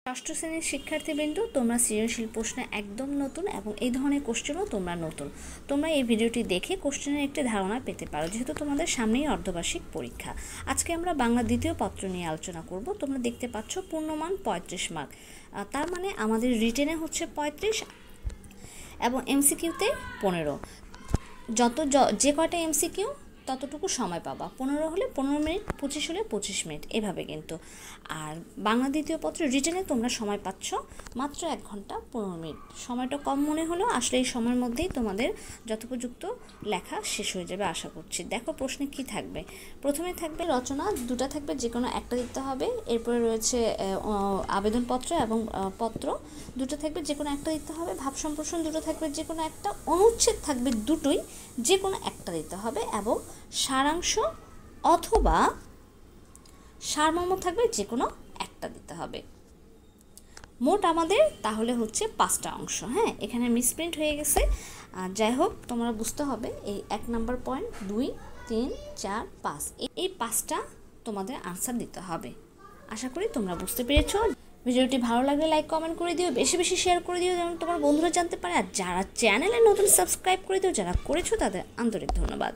ষষ্ঠ শ্রেণীর শিক্ষার্থীবৃন্দ, তোমরা সৃজনশীল প্রশ্নে একদম নতুন এবং এই ধরনের কোশ্চেনও তোমরা নতুন। তোমরা এই ভিডিওটি দেখে কোশ্চেনের একটি ধারণা পেতে পারো, যেহেতু তোমাদের সামনেই অর্ধবার্ষিক পরীক্ষা। আজকে আমরা বাংলা দ্বিতীয় পত্র নিয়ে আলোচনা করব। তোমরা দেখতে পাচ্ছ পূর্ণমান 35 মার্ক, তার মানে আমাদের রিটেনে হচ্ছে 35 এবং এমসিকিউতে 15। যে কয়টা এমসিকিউ ততটুকু সময় পাবা, 15 হলে 15 মিনিট, 25 হলে 25 মিনিট, এভাবে কিন্তু। আর বাংলা দ্বিতীয় পত্র রিটেনে তোমরা সময় পাচ্ছ মাত্র 1 ঘন্টা 15 মিনিট। সময়টা কম মনে হলেও আসলে এই সময়ের মধ্যেই তোমাদের যথোপযুক্ত লেখা শেষ হয়ে যাবে আশা করছি। দেখো প্রশ্নে কি থাকবে। প্রথমে থাকবে রচনা, দুটা থাকবে, যে কোনো একটা দিতে হবে। এরপরে রয়েছে আবেদনপত্র এবং পত্র, দুটো থাকবে, যে কোনো একটা দিতে হবে। ভাব সম্প্রসারণ দুটো থাকবে, যে কোনো একটা। অনুচ্ছেদ থাকবে দুটোই, যে কোনো একটা দিতে হবে। এবং সারাংশ অথবা সারমর্ম থাকবে, যে কোনো একটা দিতে হবে। মোট আমাদের তাহলে হচ্ছে 5টা অংশ। হ্যাঁ, এখানে মিসপ্রিন্ট হয়ে গেছে, যাই হোক তোমরা বুঝতে হবে। এই 1 নম্বর পয়েন্ট, 2, 3, 4, 5, এই 5টা তোমাদের আনসার দিতে হবে। আশা করি তোমরা বুঝতে পেরেছো। ভিডিওটি ভালো লাগলে লাইক কমেন্ট করে দিও, বেশি বেশি শেয়ার করে দিও যেন তোমার বন্ধুরা জানতে পারে। আর যারা চ্যানেলে নতুন সাবস্ক্রাইব করে দিও, যারা করেছো তাদের আন্তরিক ধন্যবাদ।